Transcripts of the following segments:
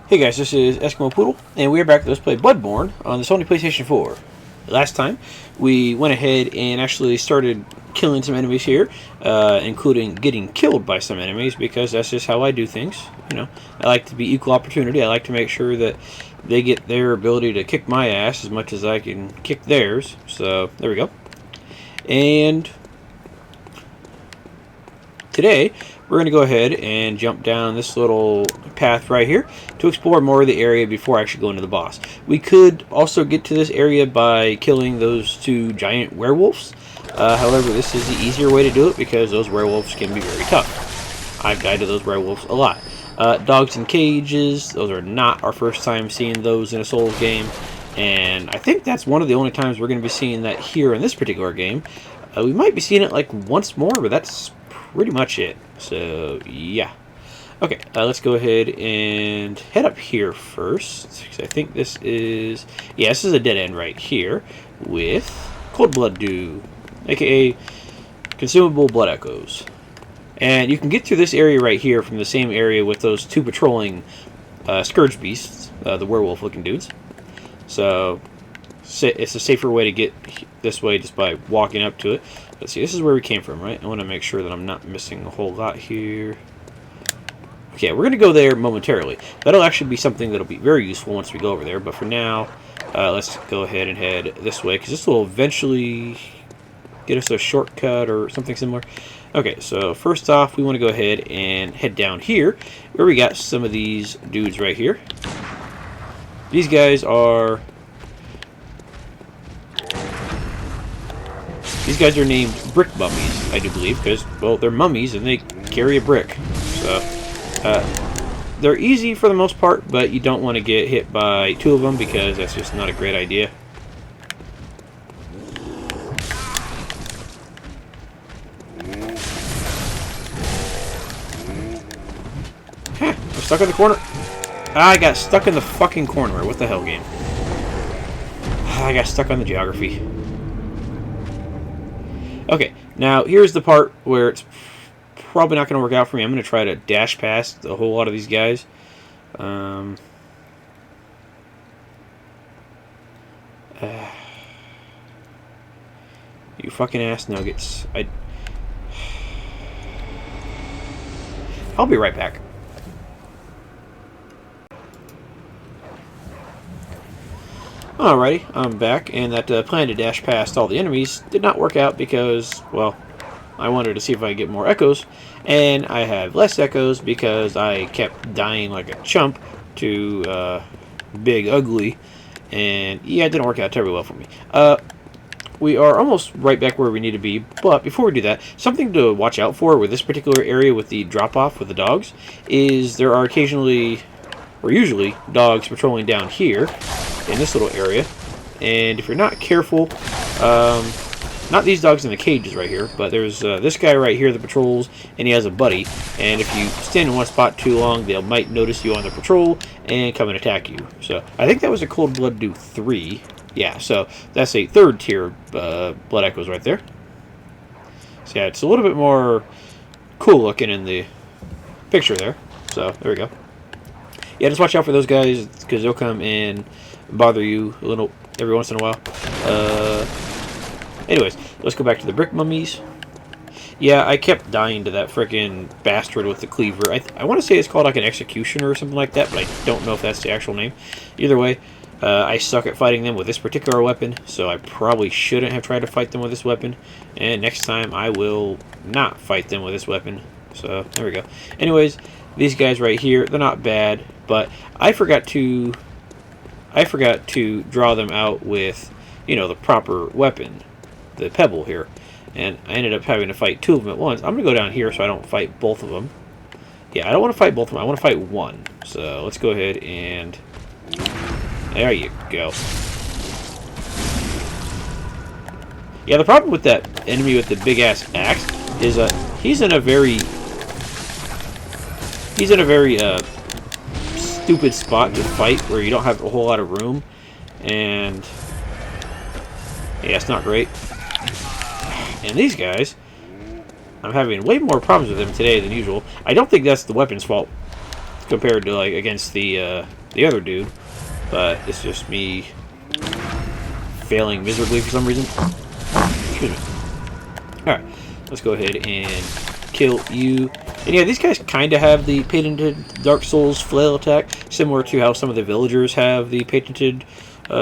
Hey guys, this is Eskimo Poodle, and we are back to Let's Play Bloodborne on the Sony PlayStation 4. Last time, we went ahead and actually started killing some enemies here, including getting killed by some enemies, because that's just how I do things. You know, I like to be equal opportunity. I like to make sure that they get their ability to kick my ass as much as I can kick theirs. So, there we go. And today, we're going to go ahead and jump down this little path right here to explore more of the area before actually going to the boss. We could also get to this area by killing those two giant werewolves. However, this is the easier way to do it because those werewolves can be very tough. I've died to those werewolves a lot. Dogs in cages, those are not our first time seeing those in a Souls game. And I think that's one of the only times we're going to be seeing that here in this particular game. We might be seeing it like once more, but that's pretty much it. So, yeah. Okay, let's go ahead and head up here first. Because I think this is... Yeah, this is a dead end right here with Cold Blood Dew, aka Consumable Blood Echoes. And you can get through this area right here from the same area with those two patrolling Scourge Beasts, the werewolf-looking dudes. So, it's a safer way to get this way just by walking up to it. Let's see, this is where we came from, right? I want to make sure that I'm not missing a whole lot here. Okay, we're going to go there momentarily. That'll actually be something that'll be very useful once we go over there. But for now, let's go ahead and head this way, because this will eventually get us a shortcut or something similar. Okay, so first off, we want to go ahead and head down here, where we got some of these dudes right here. These guys are... These guys are named brick mummies, I do believe, because, well, they're mummies and they carry a brick. So, they're easy for the most part, but you don't want to get hit by two of them because that's just not a great idea. Huh, I'm stuck in the corner. I got stuck in the fucking corner. What the hell, game? I got stuck on the geography. Okay, now here's the part where it's probably not going to work out for me. I'm going to try to dash past a whole lot of these guys. You fucking ass nuggets. I'll be right back. Alrighty, I'm back, and that plan to dash past all the enemies did not work out because, well, I wanted to see if I could get more echoes, and I have less echoes because I kept dying like a chump to Big Ugly, and yeah, it didn't work out terribly well for me. We are almost right back where we need to be, but before we do that, something to watch out for with this particular area with the drop-off with the dogs is there are occasionally, or usually, dogs patrolling down here in this little area, and if you're not careful, not these dogs in the cages right here, but there's this guy right here that patrols, and he has a buddy, and if you stand in one spot too long, they might notice you on the patrol and come and attack you. So I think that was a Cold Blood Dew 3. Yeah, so that's a third tier Blood Echoes right there. So yeah, it's a little bit more cool looking in the picture there. So there we go. Yeah, just watch out for those guys because they'll come and bother you a little every once in a while. Anyways, let's go back to the brick mummies. Yeah, I kept dying to that frickin' bastard with the cleaver. I want to say it's called like an executioner or something like that, but I don't know if that's the actual name. Either way, I suck at fighting them with this particular weapon, so I probably shouldn't have tried to fight them with this weapon. And next time, I will not fight them with this weapon. So, there we go. Anyways, these guys right here, they're not bad, but I forgot to draw them out with, you know, the proper weapon, the pebble here, and I ended up having to fight two of them at once. I'm gonna go down here so I don't fight both of them. Yeah, I don't want to fight both of them. I want to fight one. So let's go ahead and there you go. Yeah, the problem with that enemy with the big ass axe is he's in a very stupid spot to fight where you don't have a whole lot of room, and yeah, it's not great. And these guys, I'm having way more problems with them today than usual. I don't think that's the weapon's fault. compared to like against the other dude, but it's just me failing miserably for some reason. Excuse me. Alright, let's go ahead and kill you. And yeah, these guys kind of have the patented Dark Souls flail attack, similar to how some of the villagers have the patented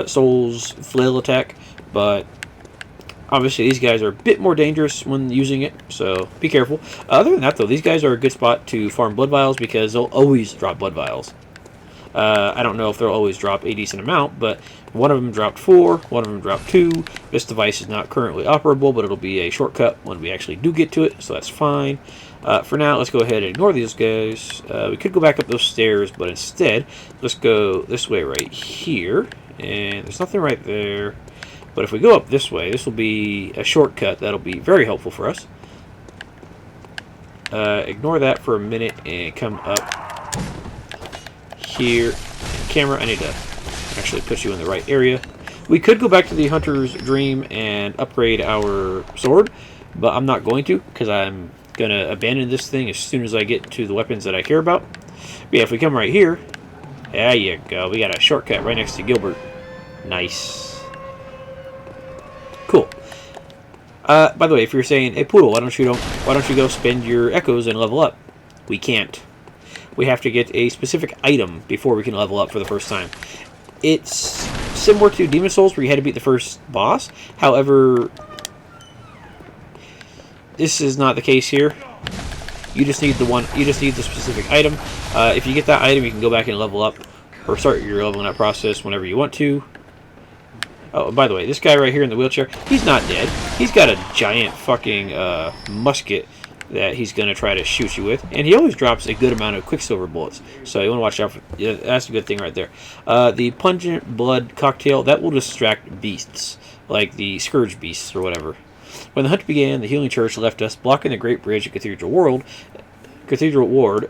Souls flail attack, but obviously these guys are a bit more dangerous when using it, so be careful. Other than that though, these guys are a good spot to farm blood vials because they'll always drop blood vials. I don't know if they'll always drop a decent amount, but one of them dropped 4, one of them dropped 2. This device is not currently operable, but it'll be a shortcut when we actually do get to it, so that's fine. For now, let's go ahead and ignore these guys. We could go back up those stairs, but instead, let's go this way right here. And there's nothing right there. But if we go up this way, this will be a shortcut that'll be very helpful for us. Ignore that for a minute and come up here. Camera, I need to actually put you in the right area. We could go back to the Hunter's Dream and upgrade our sword, but I'm not going to because I'm going to abandon this thing as soon as I get to the weapons that I care about. But yeah, if we come right here, there you go. We got a shortcut right next to Gilbert. Nice. Cool. By the way, if you're saying, "Hey Poodle, why don't you go spend your echoes and level up?" We can't. We have to get a specific item before we can level up for the first time. It's similar to Demon Souls, where you had to beat the first boss. However, this is not the case here. You just need the one. You just need the specific item. If you get that item, you can go back and level up, or start your leveling up process whenever you want to. Oh, by the way, this guy right here in the wheelchair, he's not dead. He's got a giant fucking musket that he's going to try to shoot you with. And he always drops a good amount of Quicksilver bullets. So you want to watch out for... Yeah, that's a good thing right there. The Pungent Blood Cocktail, that will distract beasts. Like the Scourge beasts or whatever. When the hunt began, the Healing Church left us, blocking the Great Bridge at Cathedral Ward,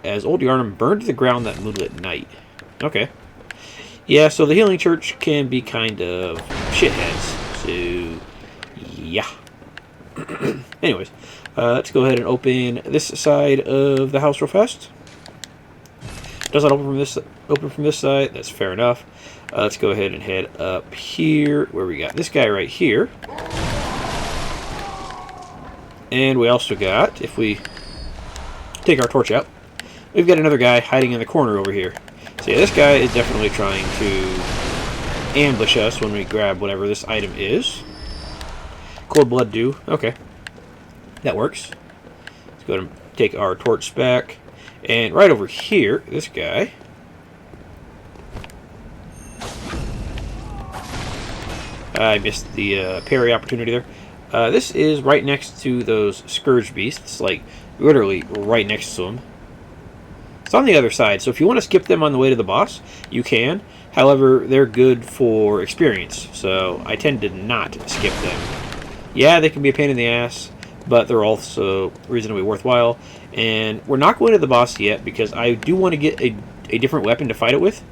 as Old Yharnam burned to the ground that moonlit night. Okay. Yeah, so the Healing Church can be kind of shitheads. So, yeah. Anyways, let's go ahead and open this side of the house real fast. Does not open from this side. That's fair enough. Let's go ahead and head up here, where we got this guy right here. And we also got, if we take our torch out, we've got another guy hiding in the corner over here. So yeah, this guy is definitely trying to ambush us when we grab whatever this item is. Cold Blood Dew. Okay. That works. Let's go ahead and take our torch back. And right over here, this guy. I missed the parry opportunity there. This is right next to those Scourge beasts. Like, literally right next to them. It's on the other side, so if you want to skip them on the way to the boss, you can. However, they're good for experience, so I tend to not skip them. Yeah, they can be a pain in the ass, but they're also reasonably worthwhile. And we're not going to the boss yet, because I do want to get a different weapon to fight it with.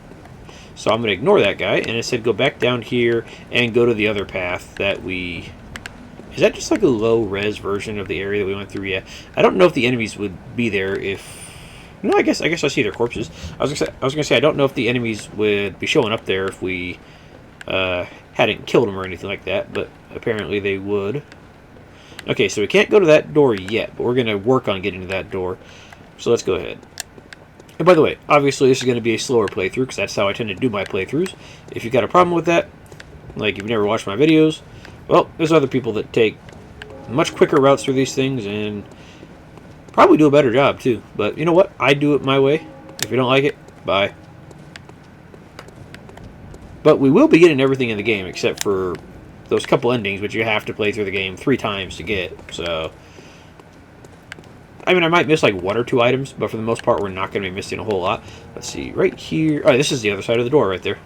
So I'm going to ignore that guy, and instead go back down here and go to the other path that we... Is that just like a low-res version of the area that we went through? Yeah. I don't know if the enemies would be there if... No, I guess I see their corpses. I was gonna say I don't know if the enemies would be showing up there if we hadn't killed them or anything like that, but apparently they would. Okay, so we can't go to that door yet, but we're gonna work on getting to that door. So let's go ahead. And by the way, obviously this is gonna be a slower playthrough because that's how I tend to do my playthroughs. If you've got a problem with that, like you've never watched my videos, well, there's other people that take much quicker routes through these things and probably do a better job, too. But you know what? I do it my way. If you don't like it, bye. But we will be getting everything in the game, except for those couple endings, which you have to play through the game 3 times to get. So, I mean, I might miss like 1 or 2 items, but for the most part, we're not going to be missing a whole lot. Let's see, right here. Oh, this is the other side of the door right there.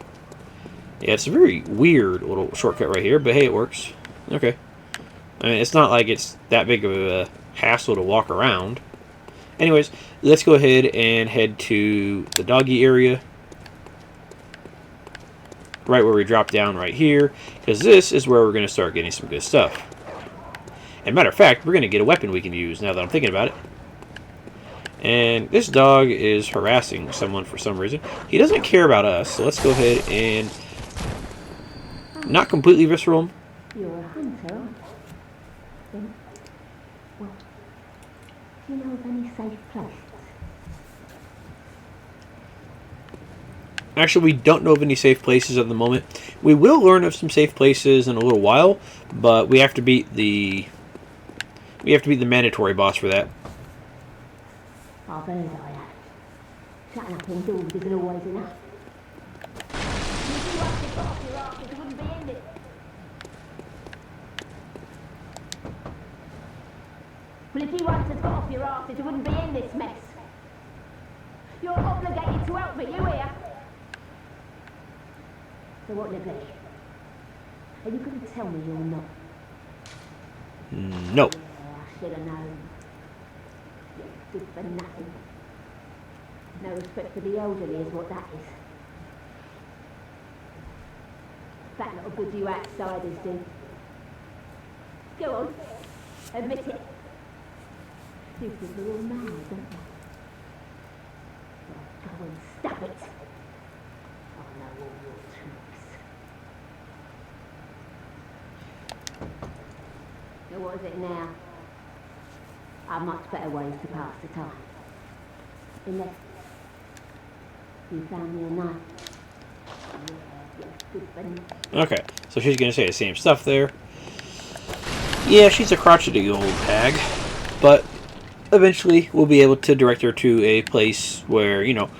Yeah, it's a very weird little shortcut right here, but hey, it works. Okay. I mean, it's not like it's that big of a hassle to walk around. Anyways, let's go ahead and head to the doggy area. Right where we drop down right here. Because this is where we're going to start getting some good stuff. And matter of fact, we're going to get a weapon we can use now that I'm thinking about it. And this dog is harassing someone for some reason. He doesn't care about us, so let's go ahead and not completely visceral him. You're a hunter, aren't you? Then, well, do you know of any safe places? Actually, we don't know of any safe places at the moment. We will learn of some safe places in a little while, but we have to beat the mandatory boss for that. I've heard I have. Shutting up indoors isn't always enough. If you wanted to get off your arse, it wouldn't be in it. Well, if you wanted to get off your arse, it wouldn't be in this mess. You're obligated to help me, you hear? So what will it be? Are you going to tell me you're not? No. Yeah, I should have known. You're good for nothing. No respect for the elderly is what that is. That lot of good you outsiders do. Go on, admit it. You think we're all mad, don't you? Well, go and stop it. I know all your tricks. So what is it now? Are much better ways to pass the time. Unless you found me a knife. Yeah, good for nothing. Okay, so she's going to say the same stuff there. Yeah, she's a crotchety old hag, but eventually we'll be able to direct her to a place where, you know,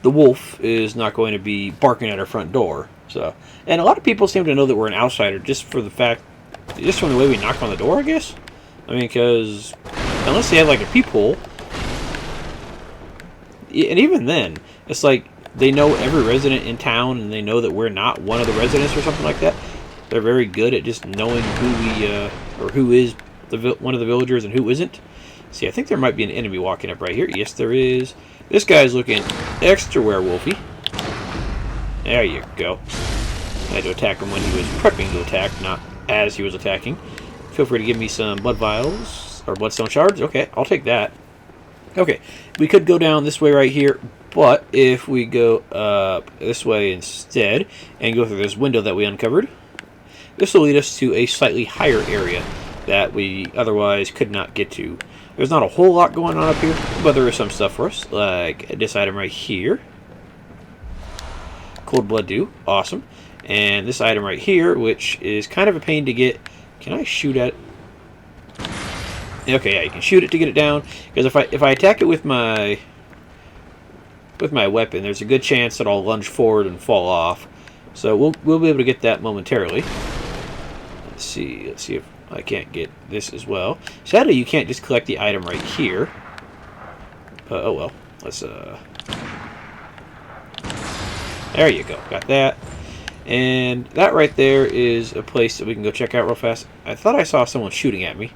the wolf is not going to be barking at her front door. So, and a lot of people seem to know that we're an outsider just from the way we knock on the door, I guess. I mean, because unless they have like a peephole, and even then, it's like they know every resident in town, and they know that we're not one of the residents or something like that. They're very good at just knowing who is one of the villagers and who isn't. See, I think there might be an enemy walking up right here. Yes, there is. This guy's looking extra werewolfy. There you go. I had to attack him when he was prepping to attack, not as he was attacking. Feel free to give me some blood vials or bloodstone shards. Okay, I'll take that. Okay, we could go down this way right here, but if we go up this way instead and go through this window that we uncovered, this will lead us to a slightly higher area that we otherwise could not get to. There's not a whole lot going on up here, but there is some stuff for us, like this item right here. Cold Blood Dew, awesome. And this item right here, which is kind of a pain to get. Can I shoot at it? Okay, yeah, you can shoot it to get it down. Because if I attack it with my weapon, there's a good chance that I'll lunge forward and fall off. So we'll be able to get that momentarily. Let's see if I can't get this as well. Sadly, you can't just collect the item right here. Oh well. Let's there you go. Got that. And that right there is a place that we can go check out real fast. I thought I saw someone shooting at me.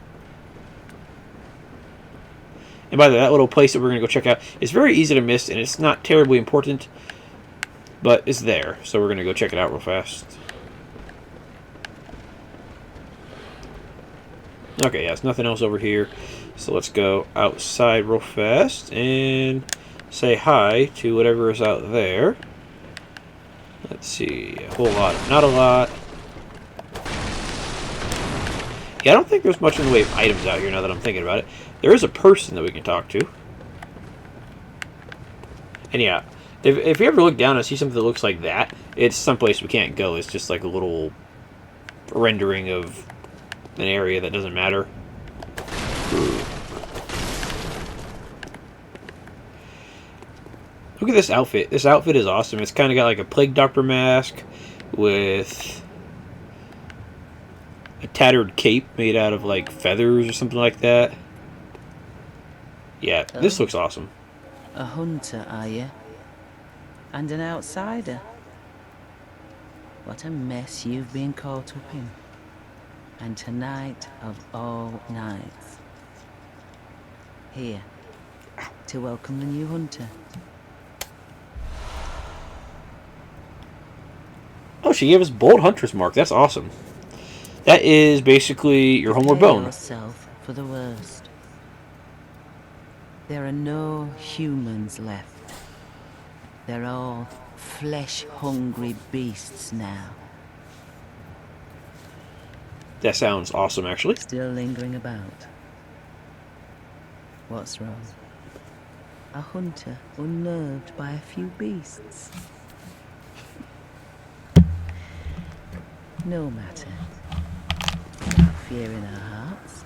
And by the way, that little place that we're going to go check out is very easy to miss, and it's not terribly important, but it's there. So we're going to go check it out real fast. Okay, yeah, there's nothing else over here. So let's go outside real fast and say hi to whatever is out there. Let's see, a whole lot, not a lot. Yeah, I don't think there's much in the way of items out here now that I'm thinking about it. There is a person that we can talk to. And yeah, if you ever look down and see something that looks like that, it's someplace we can't go. It's just like a little rendering of an area that doesn't matter. Look at this outfit. This outfit is awesome. It's kind of got like a plague doctor mask with a tattered cape made out of like feathers or something like that. Yeah, this looks awesome. A hunter, are you? And an outsider? What a mess you've been caught up in. And tonight of all nights. Here, to welcome the new hunter. Oh, she gave us bold Huntress mark. That's awesome. That is basically your homeward bone. Yourself for the worst. There are no humans left. They're all flesh-hungry beasts now. That sounds awesome, actually. Still lingering about. What's wrong? A hunter unnerved by a few beasts. No matter. Without fear in our hearts.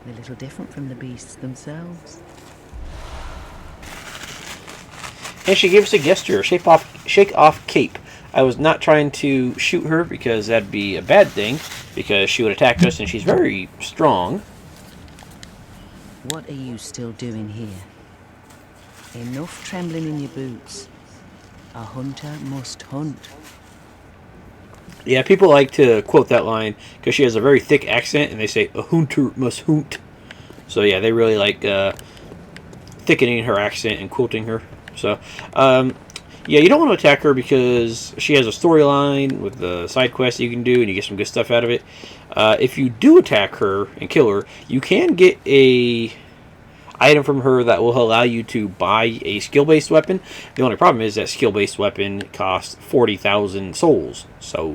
They're a little different from the beasts themselves. And she gave us a gesture, shake off cape. I was not trying to shoot her because that'd be a bad thing, because she would attack us and she's very strong. What are you still doing here? Enough trembling in your boots. A hunter must hunt. Yeah, people like to quote that line because she has a very thick accent and they say, a hunter must hunt. So yeah, they really like thickening her accent and quoting her. So, yeah, you don't want to attack her because she has a storyline with the side quests you can do and you get some good stuff out of it. If you do attack her and kill her, you can get a item from her that will allow you to buy a skill-based weapon. The only problem is that skill-based weapon costs 40,000 souls. So,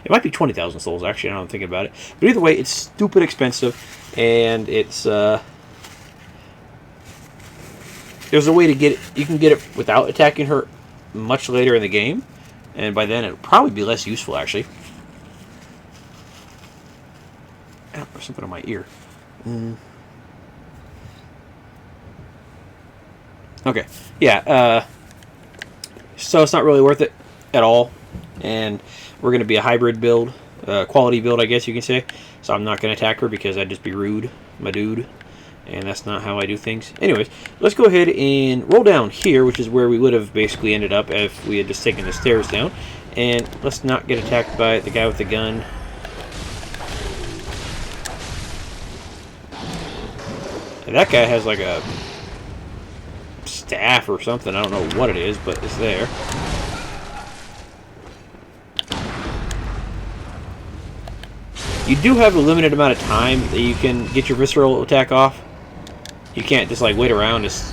it might be 20,000 souls, actually, now I'm thinking about it. But either way, it's stupid expensive, and it's, there's a way to get it. You can get it without attacking her much later in the game, and by then it'll probably be less useful, actually. Ow, there's something in my ear. Okay, yeah, so it's not really worth it at all, and we're going to be a hybrid build, quality build, I guess you can say, so I'm not going to attack her because that'd just be rude, my dude, and that's not how I do things. Anyways, let's go ahead and roll down here, which is where we would have basically ended up if we had just taken the stairs down, and let's not get attacked by the guy with the gun. And that guy has like a staff or something. I don't know what it is, but it's there. You do have a limited amount of time that you can get your visceral attack off. You can't just like wait around. It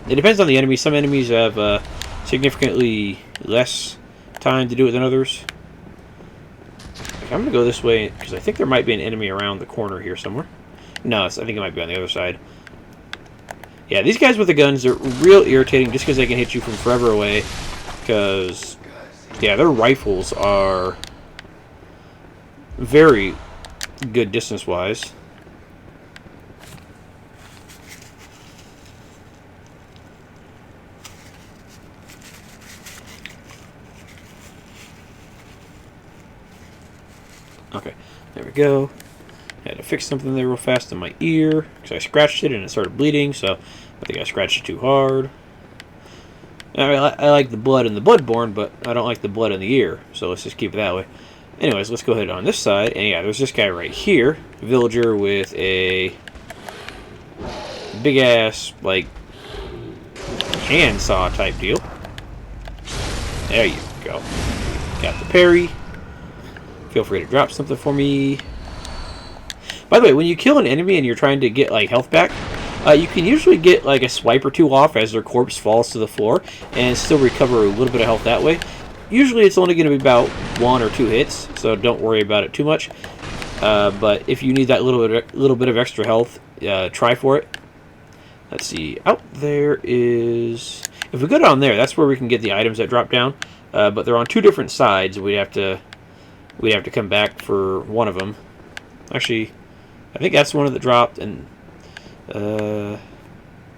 depends on the enemy. Some enemies have significantly less time to do it than others. Okay, I'm gonna go this way because I think there might be an enemy around the corner here somewhere. No, I think it might be on the other side. Yeah, these guys with the guns are real irritating just because they can hit you from forever away. Because, yeah, their rifles are very good distance-wise. Okay, there we go. I had to fix something there real fast in my ear because I scratched it and it started bleeding, so I think I scratched it too hard. I like the blood in the Bloodborne, but I don't like the blood in the ear, so let's just keep it that way. Anyways, let's go ahead on this side, and yeah, there's this guy right here, a villager with a big-ass, like, handsaw type deal. There you go. Got the parry. Feel free to drop something for me. By the way, when you kill an enemy and you're trying to get like health back, you can usually get like a swipe or two off as their corpse falls to the floor and still recover a little bit of health that way. Usually it's only going to be about 1 or 2 hits, so don't worry about it too much. But if you need that little bit of extra health, try for it. Let's see. Out there is... If we go down there, that's where we can get the items that drop down. But they're on 2 different sides. We'd have to come back for one of them. Actually, I think that's one that dropped, and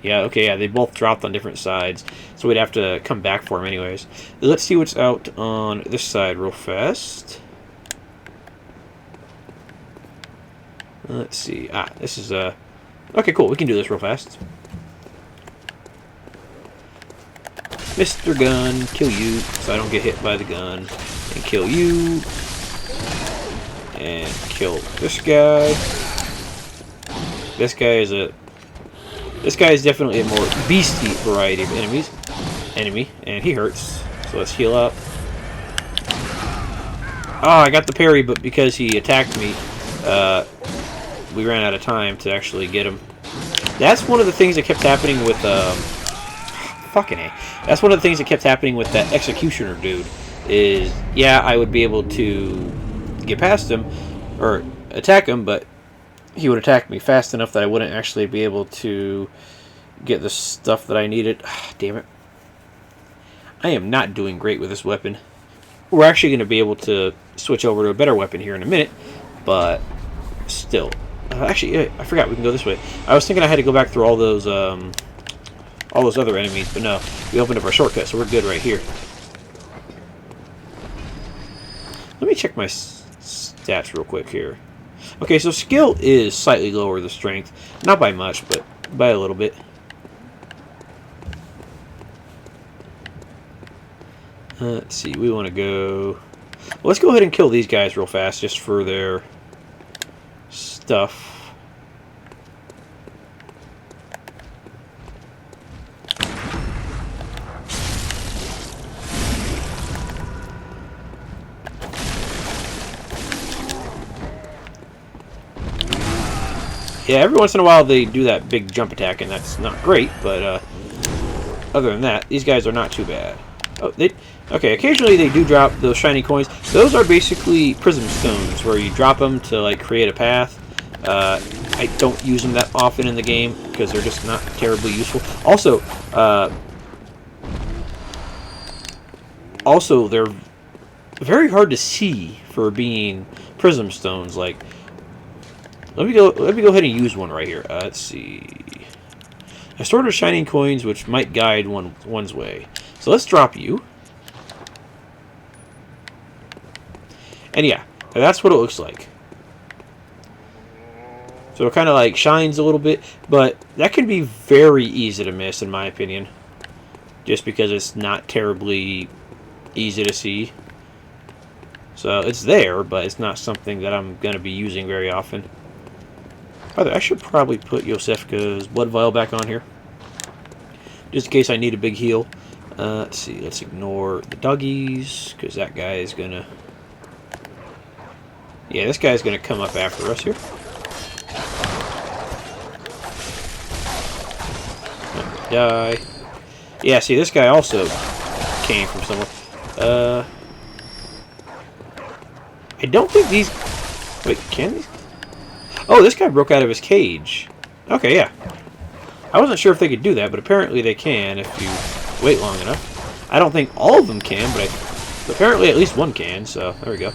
yeah, okay, yeah, they both dropped on different sides, so we'd have to come back for them anyways. Let's see what's out on this side real fast. Let's see. This is okay, cool. We can do this real fast. Mr. Gun, kill you, so I don't get hit by the gun, and kill you. And kill this guy. This guy is definitely a more beastly variety of enemy, and he hurts. So let's heal up. Oh, I got the parry, but because he attacked me, we ran out of time to actually get him. That's one of the things that kept happening with fucking A. That's one of the things that kept happening with that executioner dude. Is yeah, I would be able to get past him or attack him, but he would attack me fast enough that I wouldn't actually be able to get the stuff that I needed. Damn it. I am not doing great with this weapon. We're actually going to be able to switch over to a better weapon here in a minute, but still. Actually, I forgot we can go this way. I was thinking I had to go back through all those other enemies, but no. We opened up our shortcut, so we're good right here. Let me check my stats real quick here. Okay, so skill is slightly lower than strength. Not by much, but by a little bit. Let's see, we want to go... Well, let's go ahead and kill these guys real fast, just for their stuff. Yeah, every once in a while they do that big jump attack, and that's not great, but other than that, these guys are not too bad. Oh, okay, occasionally they do drop those shiny coins. Those are basically prism stones, where you drop them to like create a path. I don't use them that often in the game, because they're just not terribly useful. Also, they're very hard to see for being prism stones, like... Let me go ahead and use one right here. Let's see. A sword of shining coins, which might guide one's way. So let's drop you. And yeah, that's what it looks like. So it kind of like shines a little bit, but that can be very easy to miss, in my opinion. Just because it's not terribly easy to see. So it's there, but it's not something that I'm going to be using very often. I should probably put Yosefka's blood vial back on here, just in case I need a big heal. Let's see, let's ignore the doggies, because that guy is gonna... Yeah, this guy's gonna come up after us here. Die. Yeah, see, this guy also came from somewhere. I don't think these... Wait, can these... Oh, this guy broke out of his cage. Okay, yeah. I wasn't sure if they could do that, but apparently they can if you wait long enough. I don't think all of them can, but apparently at least one can, so there we go.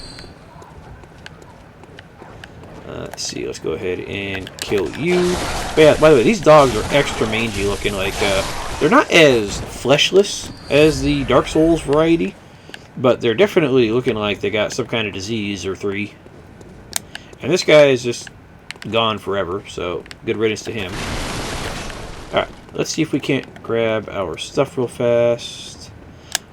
Let's see, let's go ahead and kill you. But yeah, by the way, these dogs are extra mangy looking. Like, they're not as fleshless as the Dark Souls variety, but they're definitely looking like they got some kind of disease or three. And this guy is just gone forever, so good riddance to him. Alright, let's see if we can't grab our stuff real fast.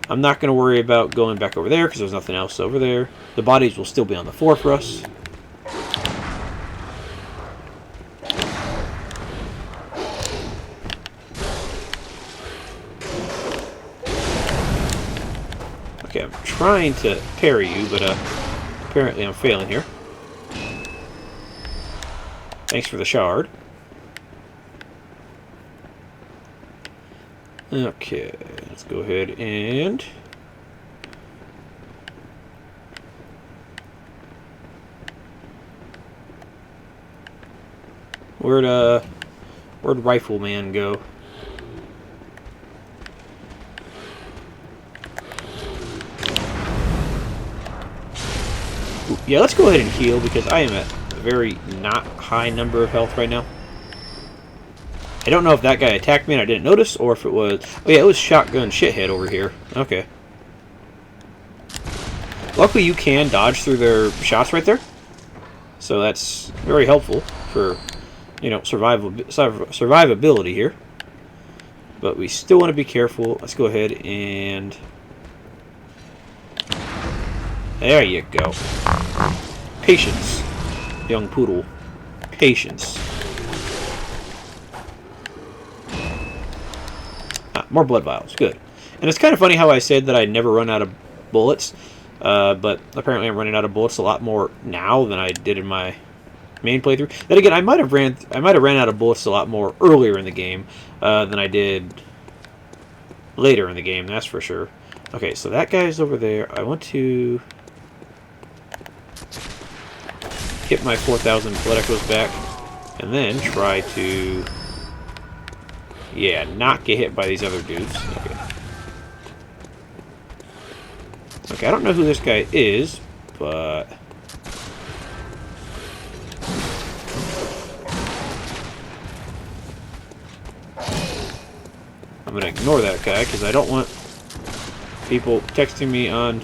I'm not going to worry about going back over there because there's nothing else over there. The bodies will still be on the floor for us. Okay, I'm trying to parry you, but apparently I'm failing here. Thanks for the shard. Okay, let's go ahead and... Where'd Rifleman go? Ooh, yeah, let's go ahead and heal because I am at a very not high number of health right now. I don't know if that guy attacked me and I didn't notice, or if it was... Oh yeah, it was Shotgun Shithead over here. Okay. Luckily you can dodge through their shots right there. So that's very helpful for, you know, survivability here. But we still want to be careful. Let's go ahead and... There you go. Patience, young poodle. Patience. More blood vials. Good. And it's kind of funny how I said that I never run out of bullets. But apparently I'm running out of bullets a lot more now than I did in my main playthrough. Then again, I might have ran out of bullets a lot more earlier in the game than I did later in the game. That's for sure. Okay, so that guy's over there. I want to get my 4,000 blood echoes back, and then try to, yeah, not get hit by these other dudes. Okay. Okay, I don't know who this guy is, but I'm gonna ignore that guy because I don't want people texting me on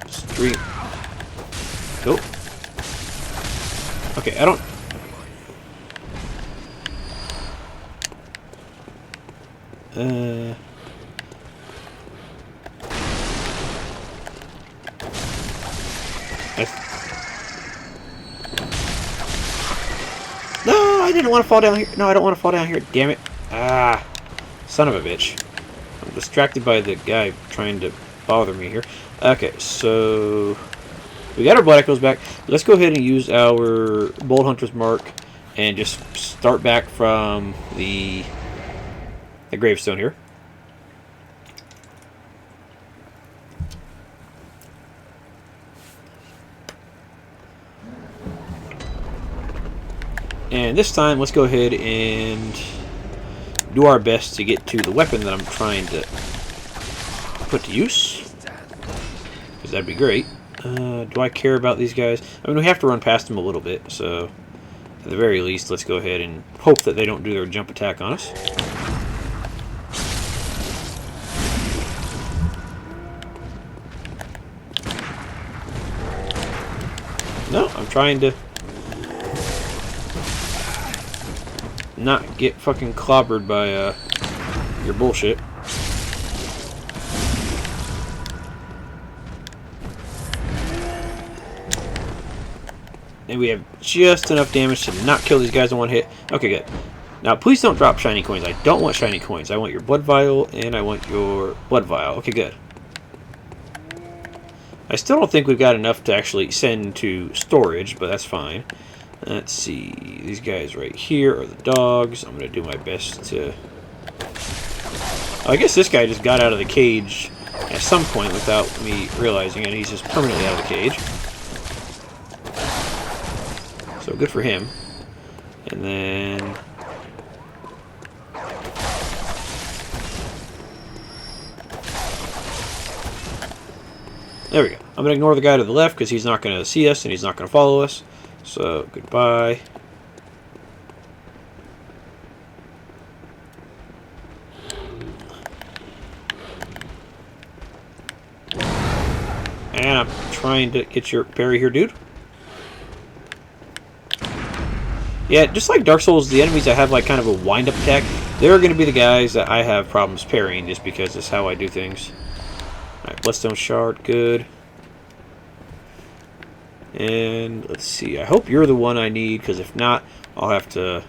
street. Nope. Okay, I don't. No, I didn't want to fall down here. No, I don't want to fall down here. Damn it. Ah, son of a bitch. I'm distracted by the guy trying to bother me here. Okay, so we got our blood echoes back. Let's go ahead and use our bold hunter's mark and just start back from the gravestone here. And this time, let's go ahead and do our best to get to the weapon that I'm trying to put to use, because that'd be great. Do I care about these guys? I mean, we have to run past them a little bit, so at the very least, let's go ahead and hope that they don't do their jump attack on us. No, I'm trying to not get fucking clobbered by your bullshit. And we have just enough damage to not kill these guys in one hit. Okay, good. Now, please don't drop shiny coins. I don't want shiny coins. I want your blood vial, and I want your blood vial. Okay, good. I still don't think we've got enough to actually send to storage, but that's fine. Let's see. These guys right here are the dogs. I'm going to do my best to... I guess this guy just got out of the cage at some point without me realizing it. He's just permanently out of the cage. So good for him. And then... there we go. I'm going to ignore the guy to the left because he's not going to see us and he's not going to follow us. So, goodbye. And I'm trying to get your parry here, dude. Yeah, just like Dark Souls, the enemies that have like kind of a wind-up attack, they're going to be the guys that I have problems parrying just because that's how I do things. Alright, Bloodstone Shard, good. And let's see, I hope you're the one I need, because if not, I'll have to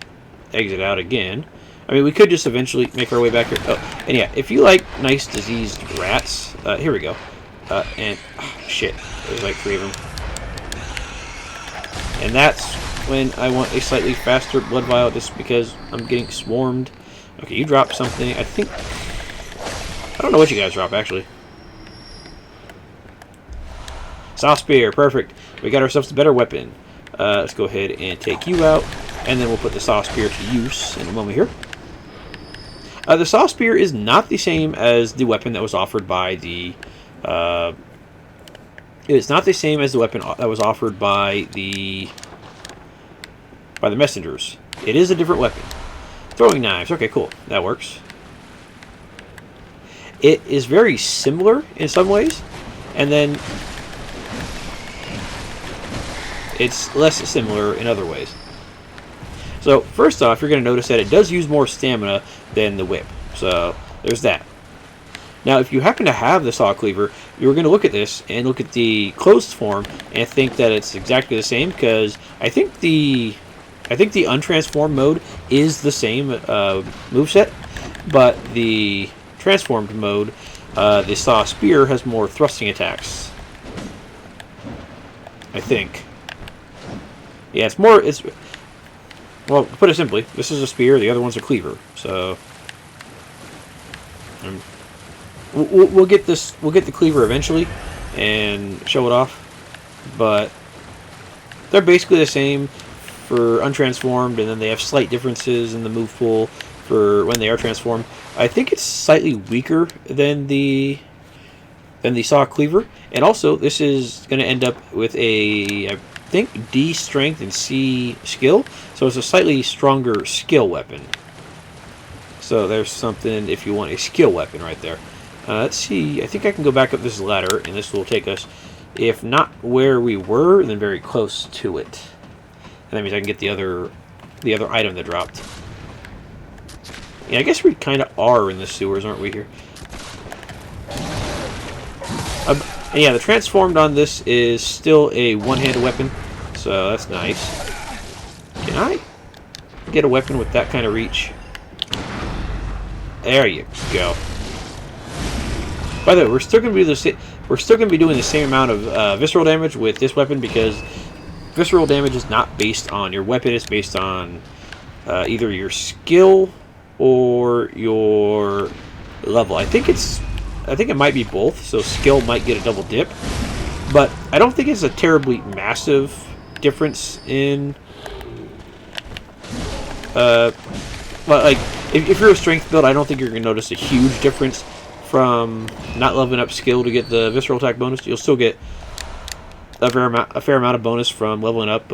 exit out again. I mean, we could just eventually make our way back here. Oh, and yeah, if you like nice diseased rats, here we go. And, shit, there's like 3 of them. And that's when I want a slightly faster blood vial, just because I'm getting swarmed. Okay, you dropped something, I think... I don't know what you guys drop, actually. Saw Spear, perfect. We got ourselves a better weapon. Let's go ahead and take you out, and then we'll put the Saw Spear to use in a moment here. The Saw Spear is not the same as the weapon that was offered by the... it's not the same as the weapon that was offered by the messengers. It is a different weapon. Throwing knives. Okay, cool. That works. It is very similar in some ways, and then it's less similar in other ways. So, first off, you're going to notice that it does use more stamina than the whip. So, there's that. Now, if you happen to have the saw cleaver, you're going to look at this and look at the closed form and think that it's exactly the same, because I think the untransformed mode is the same moveset, but the transformed mode The saw spear has more thrusting attacks. I think. Yeah, it's more. It's well, to put it simply, this is a spear. The other one's a cleaver. So we'll get this. We'll get the cleaver eventually, and show it off. But they're basically the same for untransformed, and then they have slight differences in the move pool for when they are transformed. I think it's slightly weaker than the saw cleaver, and also this is going to end up with a, I think, D strength and C skill, so it's a slightly stronger skill weapon. So there's something if you want a skill weapon right there. Let's see. I think I can go back up this ladder, and this will take us, if not where we were, then very close to it. And that means I can get the other item that dropped. Yeah, I guess we kind of are in the sewers, aren't we, here? And yeah, the transformed on this is still a one-handed weapon, so that's nice. Can I get a weapon with that kind of reach? There you go. By the way, we're still going to be doing the same amount of visceral damage with this weapon, because visceral damage is not based on your weapon; it's based on either your skill or your level. I think it might be both, so skill might get a double dip, but I don't think it's a terribly massive difference in well, like if you're a strength build, I don't think you're going to notice a huge difference from not leveling up skill to get the visceral attack bonus. You'll still get a fair amount of bonus from leveling up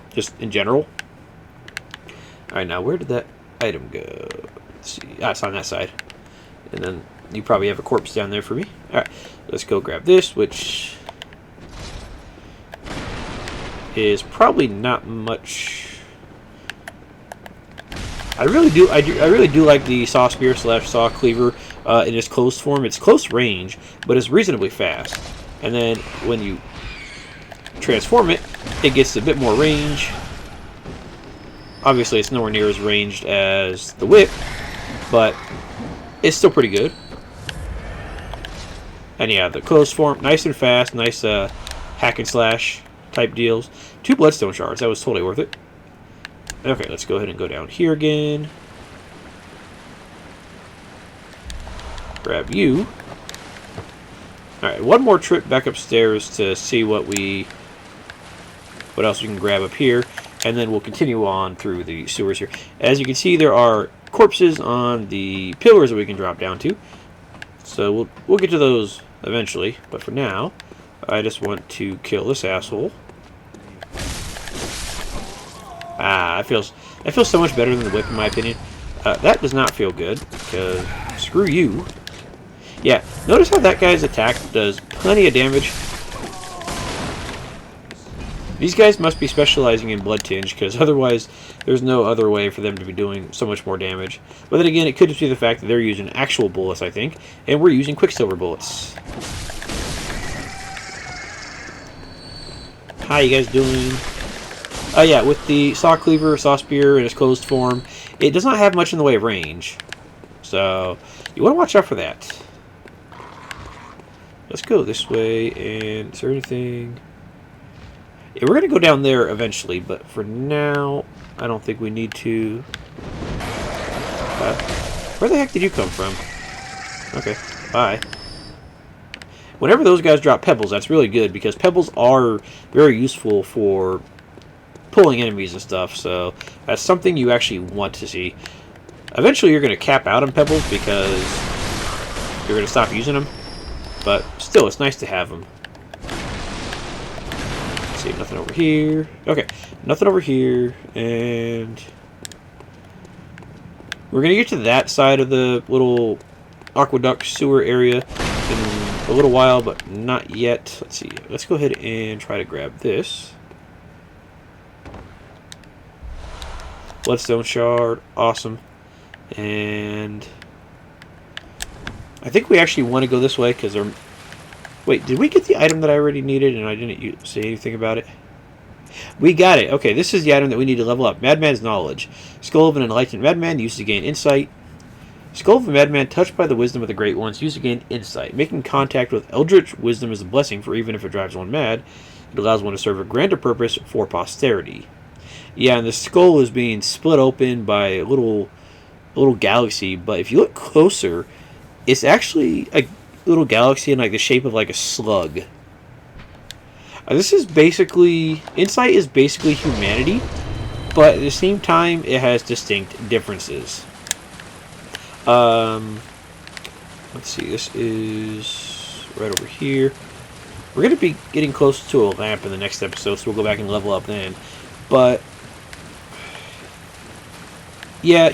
just in general. Alright, now where did that item go? Let's see. Ah, it's on that side. And then you probably have a corpse down there for me. Alright, let's go grab this, which is probably not much. I really do like the saw spear / saw cleaver in its closed form. It's close range, but it's reasonably fast. And then when you transform it, it gets a bit more range. Obviously, it's nowhere near as ranged as the whip, but it's still pretty good. And yeah, the closed form, nice and fast, nice hack and slash type deals. 2 bloodstone shards, that was totally worth it. Okay, let's go ahead and go down here again. Grab you. Alright, one more trip back upstairs to see what else we can grab up here, and then we'll continue on through the sewers here. As you can see, there are corpses on the pillars that we can drop down to. So we'll get to those eventually, but for now, I just want to kill this asshole. Ah, that feels so much better than the whip, in my opinion. That does not feel good, because screw you. Yeah, notice how that guy's attack does plenty of damage. These guys must be specializing in blood tinge, because otherwise there's no other way for them to be doing so much more damage. But then again, it could just be the fact that they're using actual bullets, I think, and we're using quicksilver bullets. How you guys doing? Yeah, with the saw cleaver, saw spear in its closed form, it does not have much in the way of range. So, you want to watch out for that. Let's go this way, and is there anything? Yeah, we're going to go down there eventually, but for now, I don't think we need to. Where the heck did you come from? Okay, bye. Whenever those guys drop pebbles, that's really good, because pebbles are very useful for pulling enemies and stuff, so that's something you actually want to see. Eventually you're going to cap out on pebbles because you're going to stop using them, but still, it's nice to have them. Let's see, nothing over here. Okay, nothing over here, and we're going to get to that side of the little aqueduct sewer area in a little while, but not yet. Let's see, let's go ahead and try to grab this. Bloodstone shard, awesome. And I think we actually want to go this way because they're. Wait, did we get the item that I already needed and I didn't say anything about it? We got it. Okay, this is the item that we need to level up. Madman's Knowledge. Skull of an Enlightened Madman used to gain insight. Skull of a madman touched by the wisdom of the great ones used to gain insight. Making contact with eldritch wisdom is a blessing, for even if it drives one mad, it allows one to serve a grander purpose for posterity. Yeah, and the skull is being split open by a little galaxy, but if you look closer, it's actually a little galaxy in like the shape of like a slug. This is basically insight is basically humanity, but at the same time it has distinct differences. Let's see, this is right over here. We're going to be getting close to a lamp in the next episode, so we'll go back and level up then. But yeah,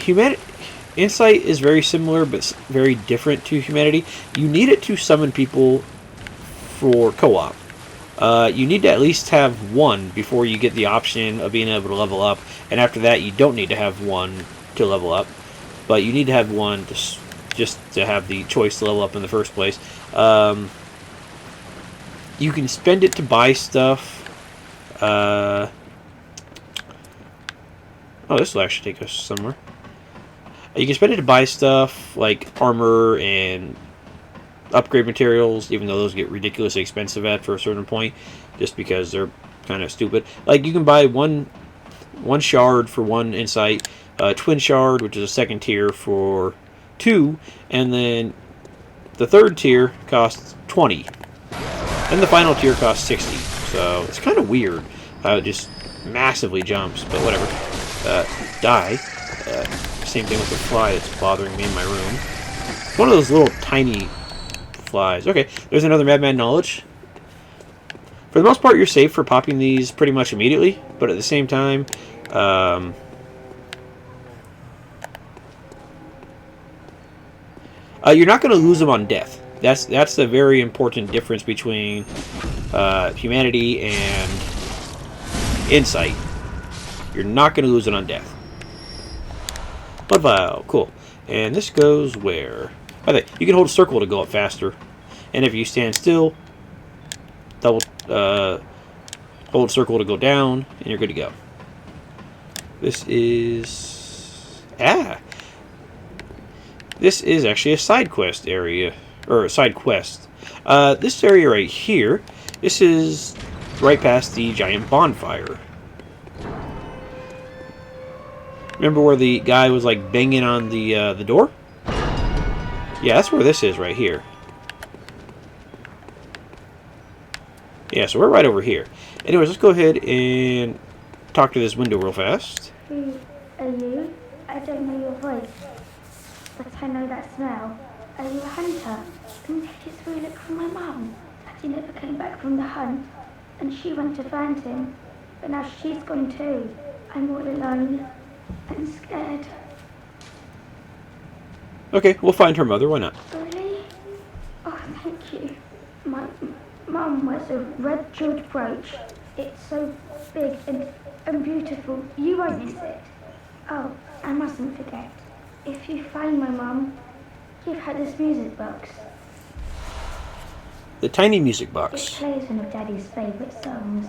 insight is very similar, but very different to humanity. You need it to summon people for co-op. You need to at least have one before you get the option of being able to level up, and after that, you don't need to have one to level up. But you need to have one just to have the choice to level up in the first place. You can spend it to buy stuff. Oh, this will actually take us somewhere. You can spend it to buy stuff like armor and upgrade materials, even though those get ridiculously expensive for a certain point, just because they're kind of stupid. Like, you can buy one shard for 1 insight, twin shard, which is a second tier, for 2, and then the third tier costs 20, and the final tier costs 60. So it's kind of weird how it just massively jumps, but whatever. Die. Same thing with the fly that's bothering me in my room. It's one of those little tiny flies. Okay, there's another Madman Knowledge. For the most part, you're safe for popping these pretty much immediately, but at the same time, you're not going to lose them on death. That's the very important difference between humanity and insight. You're not going to lose it on death. Blood vial, cool. And this goes where? By the way, you can hold circle to go up faster, and if you stand still, double hold circle to go down, and you're good to go. This is this is actually a side quest area, or a side quest. This area right here, this is right past the giant bonfire. Remember where the guy was like banging on the door? Yeah, that's where this is right here. Yeah, so we're right over here. Anyways, let's go ahead and talk to this window real fast. Who are you? I don't know your voice, but I know that smell. Are you a hunter? Did you steal it from my mum? Daddy never came back from the hunt, and she went to find him, but now she's gone too. I'm all alone and scared. Okay, we'll find her mother. Why not? Really? Oh, thank you. My mum wears a red jeweled brooch. It's so big and beautiful. You won't miss it. Oh, I mustn't forget. If you find my mum, give her this music box. The tiny music It box. plays one of Daddy's favourite songs.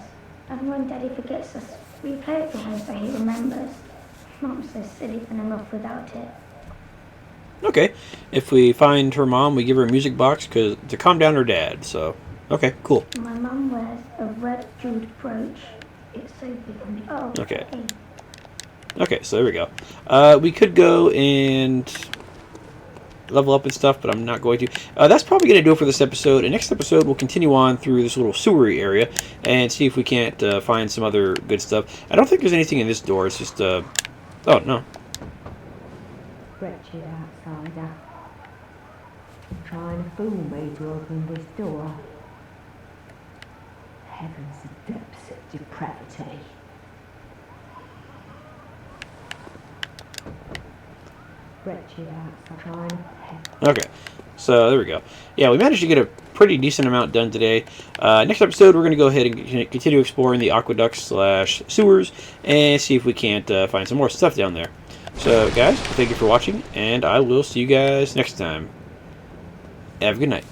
And when Daddy forgets us, we play it for him so he remembers. Mum's so silly when I'm off without it. Okay, if we find her mom, we give her a music box to calm down her dad. So, okay, cool. My mum wears a red jeweled brooch. It's so big and Okay. Okay, so there we go. We could go and level up and stuff, but I'm not going to. That's probably going to do it for this episode. And next episode, we'll continue on through this little sewery area and see if we can't find some other good stuff. I don't think there's anything in this door. It's just, oh, no. Wretched outsider. Trying to fool me to open this door. Heavens, the depths of depravity. Wretched outsider. Okay, so there we go. Yeah, we managed to get a pretty decent amount done today. Next episode, we're going to go ahead and continue exploring the aqueducts/sewers and see if we can't find some more stuff down there. So, guys, thank you for watching, and I will see you guys next time. Have a good night.